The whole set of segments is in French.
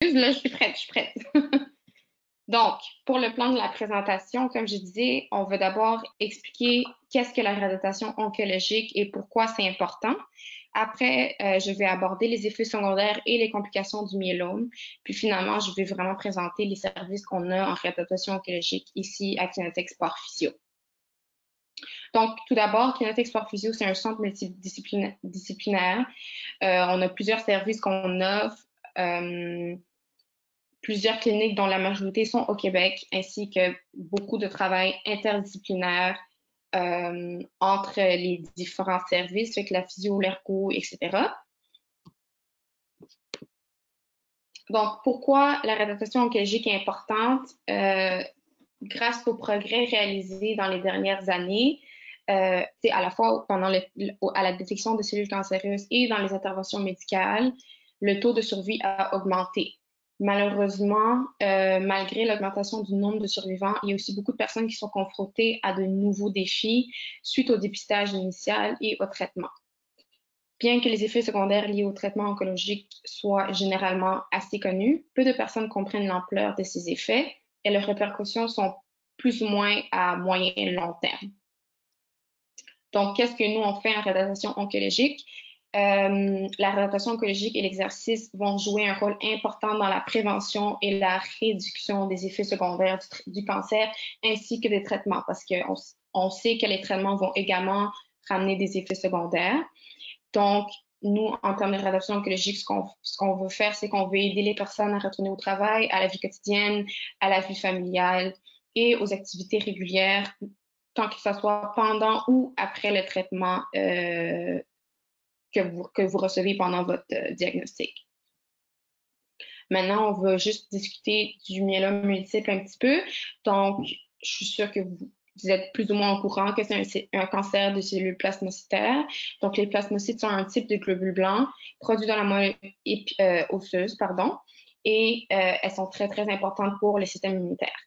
Là, je suis prête. Donc, pour le plan de la présentation, comme je disais, on va d'abord expliquer qu'est-ce que la réadaptation oncologique et pourquoi c'est important. Après, je vais aborder les effets secondaires et les complications du myélome. Puis finalement, je vais vraiment présenter les services qu'on a en réadaptation oncologique ici à Kinetec Sport Physio. Donc, tout d'abord, Kinetec Sport Physio, c'est un centre multidisciplinaire. On a plusieurs services qu'on offre. Plusieurs cliniques dont la majorité sont au Québec, ainsi que beaucoup de travail interdisciplinaire entre les différents services, fait que la physio, l'ergo, etc. Donc, pourquoi la réadaptation oncologique est importante? Grâce aux progrès réalisés dans les dernières années, c'est à la fois à la détection de cellules cancéreuses et dans les interventions médicales, le taux de survie a augmenté. Malheureusement, malgré l'augmentation du nombre de survivants, il y a aussi beaucoup de personnes qui sont confrontées à de nouveaux défis suite au dépistage initial et au traitement. Bien que les effets secondaires liés au traitement oncologique soient généralement assez connus, peu de personnes comprennent l'ampleur de ces effets et leurs répercussions sont plus ou moins à moyen et long terme. Donc, qu'est-ce que nous, on fait en réadaptation oncologique? La réadaptation oncologique et l'exercice vont jouer un rôle important dans la prévention et la réduction des effets secondaires du cancer ainsi que des traitements parce qu'on sait que les traitements vont également ramener des effets secondaires. Donc, nous, en termes de réadaptation oncologique, ce qu'on veut faire, c'est qu'on veut aider les personnes à retourner au travail, à la vie quotidienne, à la vie familiale et aux activités régulières, tant que ce soit pendant ou après le traitement que vous recevez pendant votre diagnostic. Maintenant, on va juste discuter du myélome multiple un petit peu. Donc, je suis sûre que vous êtes plus ou moins au courant que c'est un cancer de cellules plasmacytaires. Donc, les plasmocytes sont un type de globules blancs produits dans la moelle osseuse, et elles sont très, très importantes pour le système immunitaire.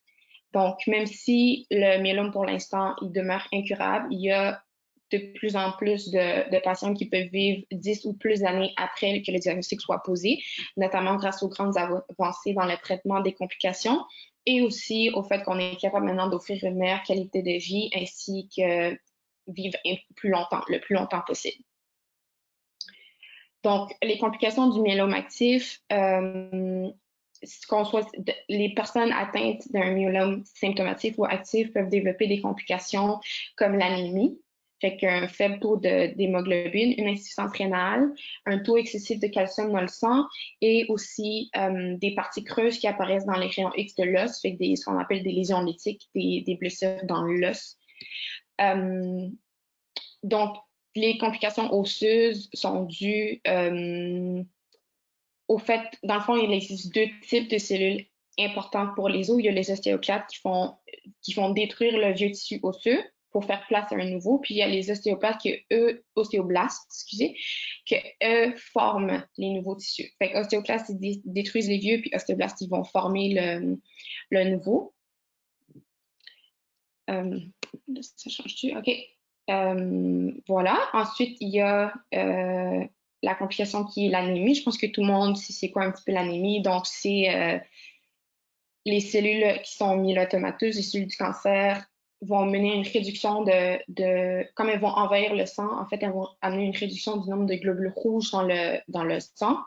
Donc, même si le myélome, pour l'instant, il demeure incurable, il y a de plus en plus de patients qui peuvent vivre 10 ou plus d'années après que le diagnostic soit posé, notamment grâce aux grandes avancées dans le traitement des complications et aussi au fait qu'on est capable maintenant d'offrir une meilleure qualité de vie ainsi que vivre plus longtemps, le plus longtemps possible. Donc, les complications du myélome actif, les personnes atteintes d'un myélome symptomatique ou actif peuvent développer des complications comme l'anémie, fait qu'un faible taux d'hémoglobine, une insuffisance rénale, un taux excessif de calcium dans le sang et aussi des parties creuses qui apparaissent dans les rayons X de l'os, fait que ce qu'on appelle des lésions lytiques, des blessures dans l'os. Donc, les complications osseuses sont dues au fait, dans le fond, il existe deux types de cellules importantes pour les os. Il y a les ostéoclastes qui font détruire le vieux tissu osseux pour faire place à un nouveau. Puis il y a les ostéoblastes, que eux forment les nouveaux tissus. Fait que ostéoclastes, ils détruisent les vieux, puis ostéoblastes, ils vont former le nouveau. Ça change-tu? OK. Voilà. Ensuite, il y a la complication qui est l'anémie. Je pense que tout le monde sait c'est quoi un petit peu l'anémie. Donc, c'est les cellules qui sont myélotomateuses, les cellules du cancer, vont mener à une réduction comme elles vont envahir le sang, en fait, elles vont amener une réduction du nombre de globules rouges dans le sang.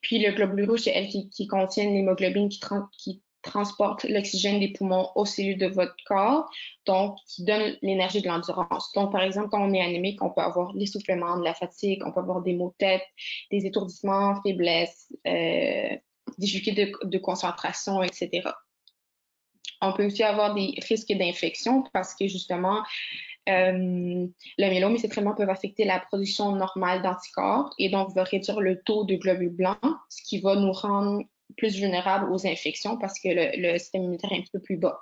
Puis le globule rouge, c'est elles qui contiennent l'hémoglobine qui transporte l'oxygène des poumons aux cellules de votre corps, donc qui donne l'énergie de l'endurance. Donc, par exemple, quand on est anémique, on peut avoir l'essoufflement, de la fatigue, on peut avoir des maux de tête, des étourdissements, faiblesse, difficultés de concentration, etc. On peut aussi avoir des risques d'infection parce que justement, le myélome et ses traitements peuvent affecter la production normale d'anticorps et donc va réduire le taux de globules blancs, ce qui va nous rendre plus vulnérables aux infections parce que le système immunitaire est un petit peu plus bas.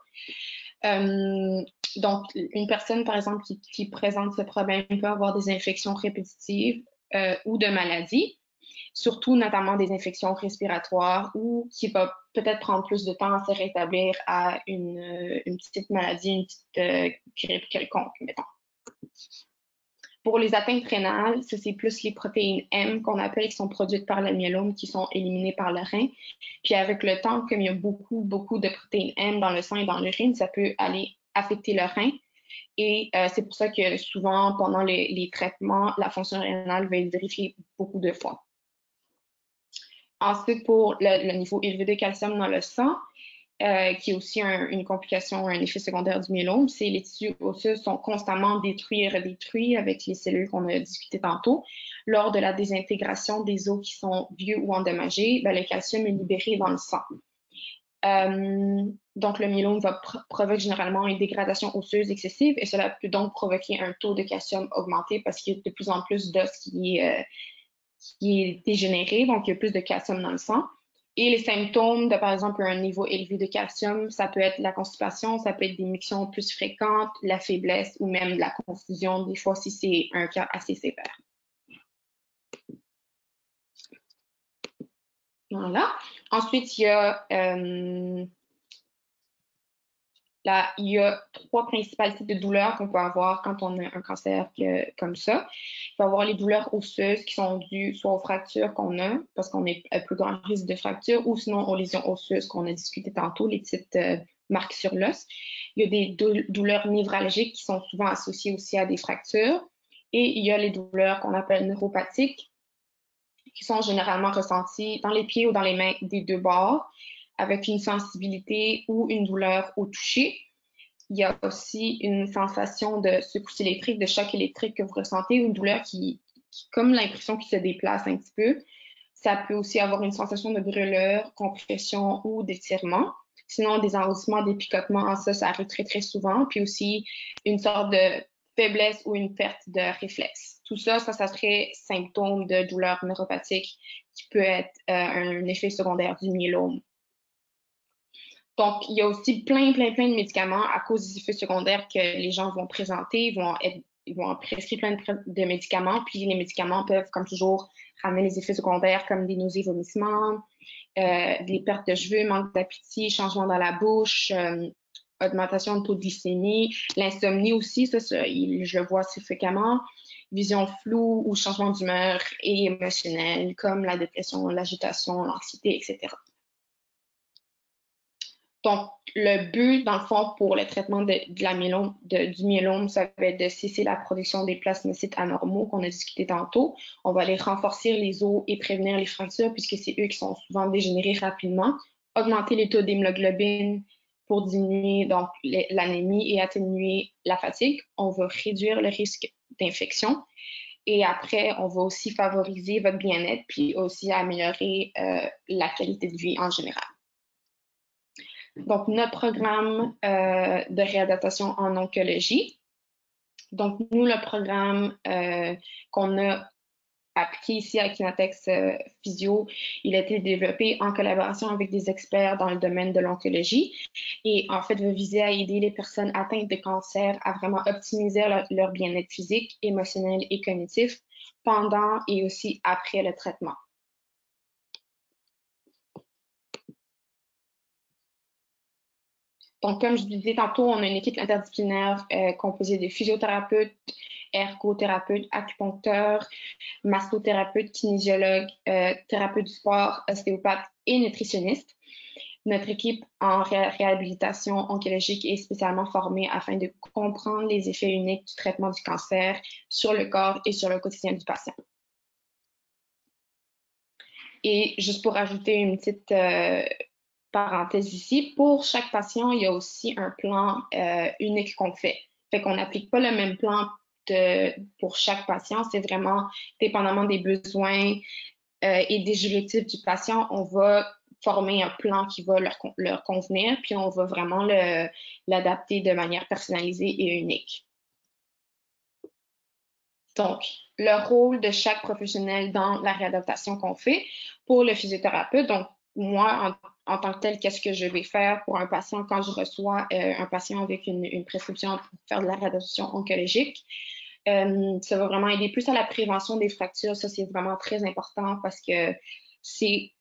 Donc, une personne, par exemple, qui présente ce problème peut avoir des infections répétitives ou de maladies, surtout notamment des infections respiratoires ou qui va peut-être prendre plus de temps à se rétablir à une petite maladie, une petite grippe quelconque, mettons. Pour les atteintes rénales, ça c'est plus les protéines M qu'on appelle, qui sont produites par le myélome, qui sont éliminées par le rein. Puis avec le temps, comme il y a beaucoup de protéines M dans le sang et dans l'urine, ça peut aller affecter le rein. Et c'est pour ça que souvent, pendant les traitements, la fonction rénale va être vérifiée beaucoup de fois. Ensuite, pour le niveau élevé de calcium dans le sang, qui est aussi une complication, un effet secondaire du myélome, c'est les tissus osseux sont constamment détruits et redétruits avec les cellules qu'on a discutées tantôt. Lors de la désintégration des os qui sont vieux ou endommagés, ben, le calcium est libéré dans le sang. Donc, le myélome provoque généralement une dégradation osseuse excessive et cela peut donc provoquer un taux de calcium augmenté parce qu'il y a de plus en plus d'os qui est dégénéré, donc il y a plus de calcium dans le sang. Et les symptômes de, par exemple, un niveau élevé de calcium, ça peut être la constipation, ça peut être des mictions plus fréquentes, la faiblesse ou même la confusion, des fois si c'est un cas assez sévère. Voilà. Ensuite, il y a 3 principales types de douleurs qu'on peut avoir quand on a un cancer comme ça. Il peut y avoir les douleurs osseuses qui sont dues soit aux fractures qu'on a, parce qu'on est à plus grand risque de fracture, ou sinon aux lésions osseuses qu'on a discuté tantôt, les petites marques sur l'os. Il y a des douleurs névralgiques qui sont souvent associées aussi à des fractures. Et il y a les douleurs qu'on appelle neuropathiques, qui sont généralement ressenties dans les pieds ou dans les mains des deux bords, avec une sensibilité ou une douleur au toucher. Il y a aussi une sensation de secousse électrique, de choc électrique que vous ressentez, ou une douleur qui comme l'impression qu'il se déplace un petit peu. Ça peut aussi avoir une sensation de brûlure, compression ou d'étirement. Sinon, des enroussements, des picotements, ça arrive très, très souvent. Puis aussi une sorte de faiblesse ou une perte de réflexe. Tout ça, ça serait symptôme de douleur neuropathique qui peut être un effet secondaire du myélome. Donc, il y a aussi plein de médicaments à cause des effets secondaires que les gens vont présenter, ils vont prescrire plein de médicaments, puis les médicaments peuvent, comme toujours, ramener les effets secondaires comme des nausées, vomissements, des pertes de cheveux, manque d'appétit, changement dans la bouche, augmentation de taux de glycémie, l'insomnie aussi, ça, je le vois assez fréquemment, vision floue ou changement d'humeur et émotionnel, comme la dépression, l'agitation, l'anxiété, etc. Donc, le but, dans le fond, pour le traitement du myélome, ça va être de cesser la production des plasmocytes anormaux qu'on a discuté tantôt. On va aller renforcer les os et prévenir les fractures puisque c'est eux qui sont souvent dégénérés rapidement. Augmenter les taux d'hémoglobine pour diminuer donc l'anémie et atténuer la fatigue. On va réduire le risque d'infection. Et après, on va aussi favoriser votre bien-être puis aussi améliorer la qualité de vie en général. Donc, notre programme de réadaptation en oncologie. Donc, nous, le programme qu'on a appliqué ici à Kinatex Physio, il a été développé en collaboration avec des experts dans le domaine de l'oncologie et en fait va viser à aider les personnes atteintes de cancer à vraiment optimiser leur bien-être physique, émotionnel et cognitif pendant et aussi après le traitement. Donc, comme je vous disais tantôt, on a une équipe interdisciplinaire composée de physiothérapeutes, ergothérapeutes, acupuncteurs, massothérapeutes, kinésiologues, thérapeutes du sport, ostéopathes et nutritionnistes. Notre équipe en réhabilitation oncologique est spécialement formée afin de comprendre les effets uniques du traitement du cancer sur le corps et sur le quotidien du patient. Et juste pour ajouter une petite parenthèse ici, pour chaque patient, il y a aussi un plan unique qu'on fait. Fait qu'on n'applique pas le même plan pour chaque patient, c'est vraiment dépendamment des besoins et des objectifs du patient, on va former un plan qui va leur convenir, puis on va vraiment l'adapter de manière personnalisée et unique. Donc, le rôle de chaque professionnel dans la réadaptation qu'on fait pour le physiothérapeute, donc moi, en tant que tel, qu'est-ce que je vais faire pour un patient quand je reçois un patient avec une prescription pour faire de la réadaptation oncologique? Ça va vraiment aider plus à la prévention des fractures. Ça, c'est vraiment très important parce que c'est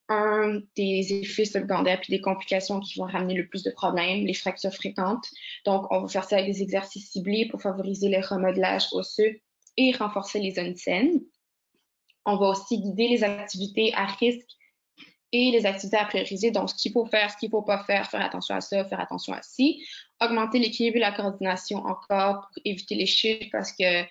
un des effets secondaires puis des complications qui vont ramener le plus de problèmes, les fractures fréquentes. Donc, on va faire ça avec des exercices ciblés pour favoriser le remodelage osseux et renforcer les zones saines. On va aussi guider les activités à risque et les activités à prioriser, donc ce qu'il faut faire, ce qu'il ne faut pas faire, faire attention à ça, faire attention à ci. Augmenter l'équilibre et la coordination encore pour éviter les chutes parce que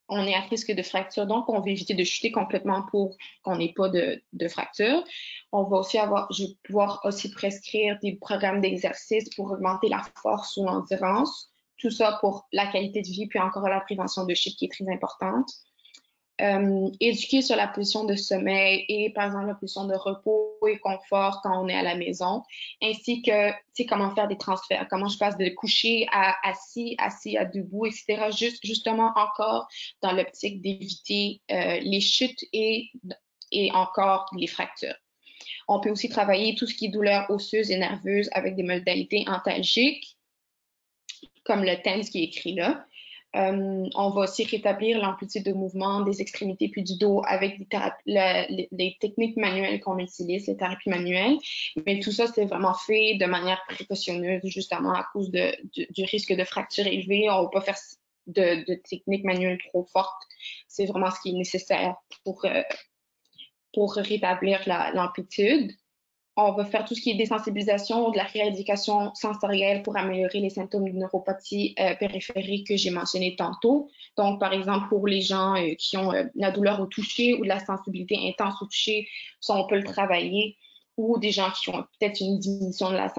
on est à risque de fracture, donc on veut éviter de chuter complètement pour qu'on n'ait pas de fracture. On va aussi je vais pouvoir aussi prescrire des programmes d'exercice pour augmenter la force ou l'endurance. Tout ça pour la qualité de vie, puis encore la prévention de chute qui est très importante. Éduquer sur la position de sommeil et, par exemple, la position de repos et confort quand on est à la maison, ainsi que, tu sais, comment faire des transferts, comment je passe de coucher à assis, assis à debout, etc. Justement, encore dans l'optique d'éviter les chutes et encore les fractures. On peut aussi travailler tout ce qui est douleur osseuse et nerveuse avec des modalités antalgiques, comme le TENS qui est écrit là. On va aussi rétablir l'amplitude de mouvement des extrémités puis du dos avec des techniques manuelles qu'on utilise, les thérapies manuelles. Mais tout ça, c'est vraiment fait de manière précautionneuse, justement à cause du risque de fracture élevé. On ne va pas faire de techniques manuelles trop fortes. C'est vraiment ce qui est nécessaire pour rétablir l'amplitude. On va faire tout ce qui est désensibilisation, de la rééducation sensorielle pour améliorer les symptômes de neuropathie périphérique que j'ai mentionné tantôt. Donc, par exemple, pour les gens qui ont la douleur au toucher ou de la sensibilité intense au toucher, ça, on peut le travailler. Ou des gens qui ont peut-être une diminution de la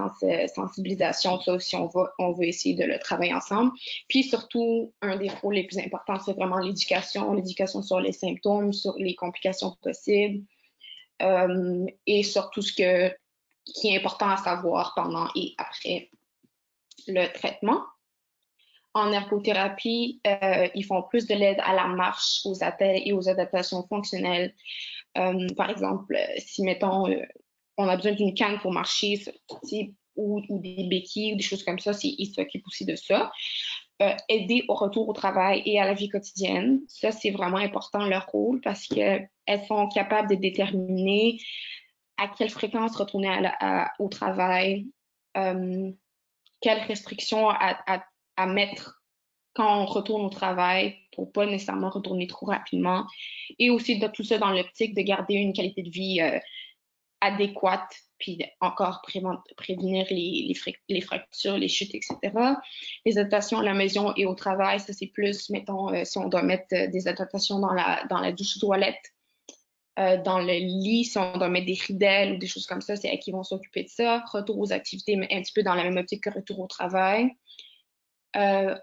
sensibilisation, ça aussi, on va essayer de le travailler ensemble. Puis surtout, un des rôles les plus importants, c'est vraiment l'éducation sur les symptômes, sur les complications possibles. Et surtout ce qui est important à savoir pendant et après le traitement. En ergothérapie, ils font plus de l'aide à la marche, aux attelles et aux adaptations fonctionnelles. Par exemple, si, mettons, on a besoin d'une canne pour marcher, ou des béquilles, ou des choses comme ça, ils s'occupent aussi de ça. Aider au retour au travail et à la vie quotidienne. Ça, c'est vraiment important, leur rôle, parce qu'elles sont capables de déterminer à quelle fréquence retourner au travail, quelles restrictions à mettre quand on retourne au travail pour pas nécessairement retourner trop rapidement. Et aussi de tout ça dans l'optique de garder une qualité de vie adéquate, puis encore prévenir les fractures, les chutes, etc. Les adaptations à la maison et au travail, ça c'est plus, mettons, si on doit mettre des adaptations dans la douche toilette, dans le lit, si on doit mettre des ridelles ou des choses comme ça, c'est elles qui vont s'occuper de ça. Retour aux activités, mais un petit peu dans la même optique que retour au travail.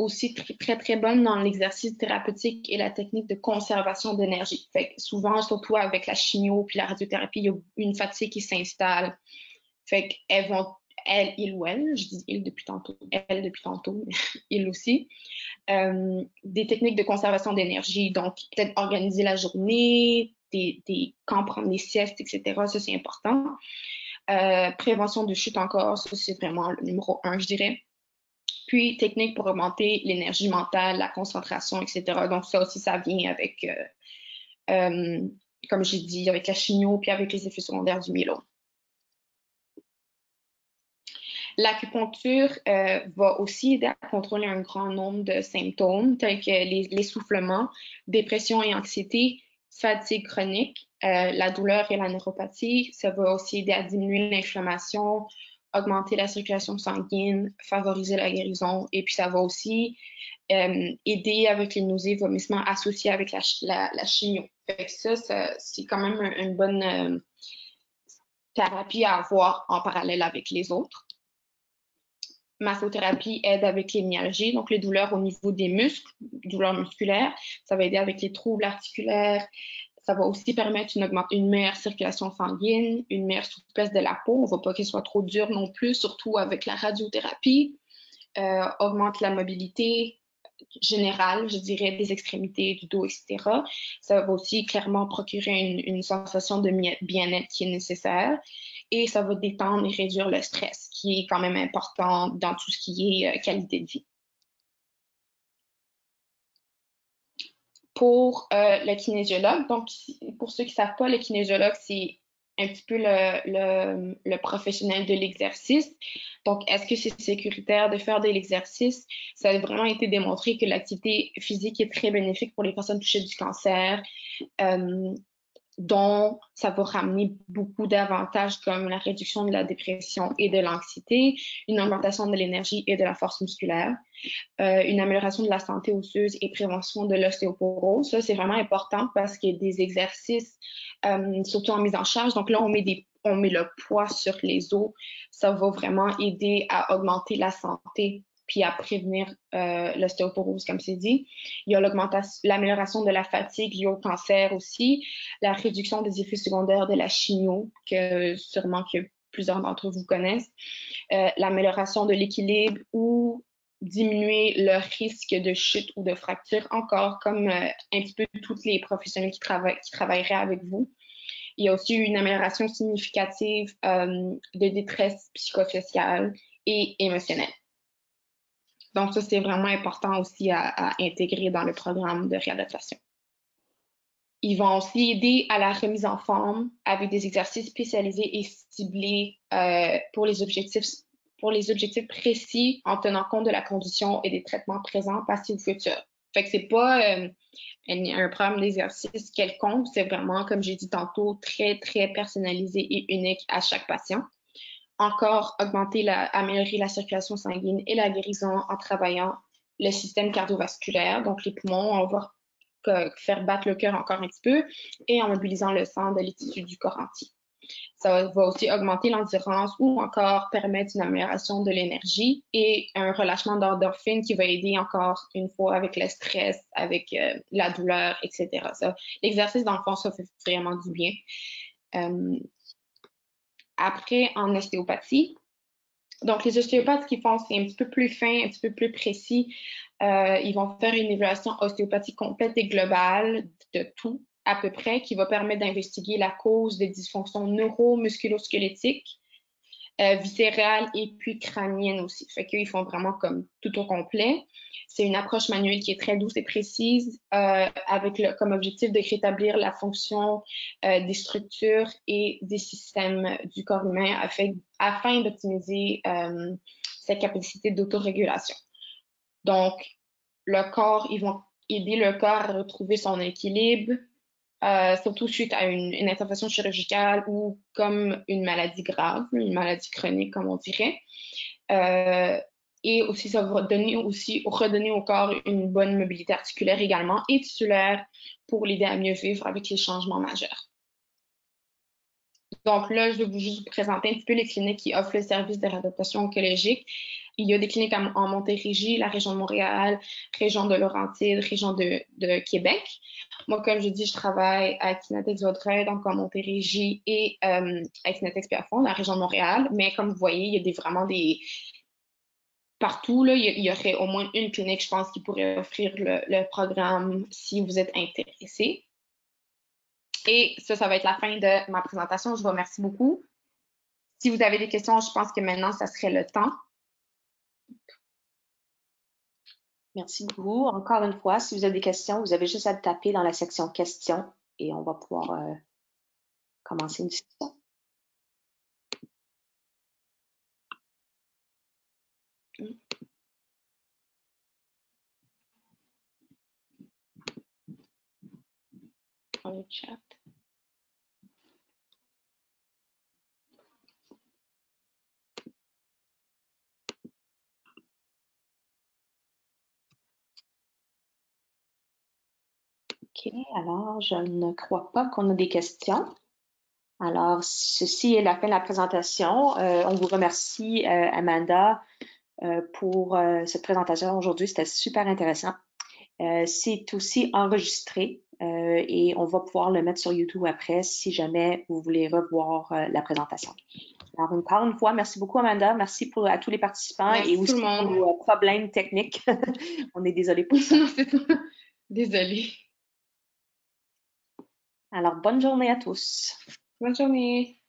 Aussi très, très bonne dans l'exercice thérapeutique et la technique de conservation d'énergie. Fait que souvent, surtout avec la chimio puis la radiothérapie, il y a une fatigue qui s'installe. Fait qu'elles vont, il ou elle, je dis il depuis tantôt, elle depuis tantôt, mais il aussi, des techniques de conservation d'énergie. Donc, peut-être organiser la journée, quand prendre des siestes, etc. Ça, c'est important. Prévention de chute encore, ça, c'est vraiment le numéro 1, je dirais. Puis, techniques pour augmenter l'énergie mentale, la concentration, etc. Donc, ça aussi, ça vient avec, comme j'ai dit, avec la chimio, puis avec les effets secondaires du myélome. L'acupuncture va aussi aider à contrôler un grand nombre de symptômes tels que l'essoufflement, dépression et anxiété, fatigue chronique, la douleur et la neuropathie. Ça va aussi aider à diminuer l'inflammation, augmenter la circulation sanguine, favoriser la guérison. Et puis ça va aussi aider avec les nausées, vomissements associés avec la chimio. Fait que ça c'est quand même une bonne thérapie à avoir en parallèle avec les autres. Massothérapie aide avec les myalgies, donc les douleurs au niveau des muscles, douleurs musculaires. Ça va aider avec les troubles articulaires. Ça va aussi permettre une meilleure circulation sanguine, une meilleure souplesse de la peau. On ne veut pas qu'elle soit trop dure non plus, surtout avec la radiothérapie. Augmente la mobilité générale, je dirais, des extrémités, du dos, etc. Ça va aussi clairement procurer une sensation de bien-être qui est nécessaire. Et ça va détendre et réduire le stress, qui est quand même important dans tout ce qui est qualité de vie. Pour le kinésiologue, donc pour ceux qui ne savent pas, le kinésiologue, c'est un petit peu le professionnel de l'exercice. Donc, est-ce que c'est sécuritaire de faire de l'exercice? Ça a vraiment été démontré que l'activité physique est très bénéfique pour les personnes touchées du cancer, dont ça va ramener beaucoup d'avantages comme la réduction de la dépression et de l'anxiété, une augmentation de l'énergie et de la force musculaire, une amélioration de la santé osseuse et prévention de l'ostéoporose. Ça, c'est vraiment important parce qu'il y a des exercices, surtout en mise en charge. Donc là, on met le poids sur les os. Ça va vraiment aider à augmenter la santé puis à prévenir l'ostéoporose, comme c'est dit. Il y a l'amélioration de la fatigue liée au cancer aussi, la réduction des effets secondaires de la chimio, que sûrement que plusieurs d'entre vous connaissent, l'amélioration de l'équilibre ou diminuer le risque de chute ou de fracture, encore comme un petit peu tous les professionnels qui travailleraient avec vous. Il y a aussi une amélioration significative de détresse psychosociale et émotionnelle. Donc, ça, c'est vraiment important aussi à intégrer dans le programme de réadaptation. Ils vont aussi aider à la remise en forme avec des exercices spécialisés et ciblés pour les objectifs précis en tenant compte de la condition et des traitements présents, passés ou futurs. Fait que c'est pas un programme d'exercice quelconque, c'est vraiment, comme j'ai dit tantôt, très, très personnalisé et unique à chaque patient. Encore améliorer la circulation sanguine et la guérison en travaillant le système cardiovasculaire, donc les poumons, on va faire battre le cœur encore un petit peu et en mobilisant le sang de les tissus du corps entier. Ça va aussi augmenter l'endurance ou encore permettre une amélioration de l'énergie et un relâchement d'endorphines qui va aider encore une fois avec le stress, avec la douleur, etc. L'exercice, dans le fond, ça fait vraiment du bien. Après, en ostéopathie, donc les ostéopathes, ce qu'ils font, c'est un petit peu plus fin, un petit peu plus précis. Ils vont faire une évaluation ostéopathique complète et globale de tout, à peu près, qui va permettre d'investiguer la cause des dysfonctions neuro-musculo-squelettiques, viscérales et puis crâniennes aussi. Fait qu'ils font vraiment comme tout au complet. C'est une approche manuelle qui est très douce et précise, avec comme objectif de rétablir la fonction des structures et des systèmes du corps humain afin d'optimiser sa capacité d'autorégulation. Donc, ils vont aider le corps à retrouver son équilibre, surtout suite à une intervention chirurgicale ou comme une maladie grave, une maladie chronique, comme on dirait. Et aussi, ça va redonner au corps une bonne mobilité articulaire également et tissulaire pour l'aider à mieux vivre avec les changements majeurs. Donc là, je vais juste vous présenter un petit peu les cliniques qui offrent le service de réadaptation oncologique. Il y a des cliniques en Montérégie, la région de Montréal, région de Laurentides, région de Québec. Moi, comme je dis, je travaille à Kinetex-Vaudreuil, donc en Montérégie, et à Kinetex-Pierrefonds, la région de Montréal. Mais comme vous voyez, il y a vraiment des... Partout, là, il y aurait au moins une clinique, je pense, qui pourrait offrir le programme si vous êtes intéressé. Et ça va être la fin de ma présentation. Je vous remercie beaucoup. Si vous avez des questions, je pense que maintenant, ça serait le temps. Merci beaucoup. Encore une fois, si vous avez des questions, vous avez juste à le taper dans la section questions et on va pouvoir commencer une discussion. Dans le chat. OK, alors je ne crois pas qu'on a des questions. Alors, ceci est la fin de la présentation. On vous remercie, Amanda, pour cette présentation aujourd'hui. C'était super intéressant. C'est aussi enregistré et on va pouvoir le mettre sur YouTube après si jamais vous voulez revoir la présentation. Alors, encore une fois, merci beaucoup, Amanda. Merci à tous les participants Merci et aussi tout le monde. pour nos problèmes techniques. On est désolé pour ça. Non, c'est tout. Désolée. Alors, bonne journée à tous. Bonne journée.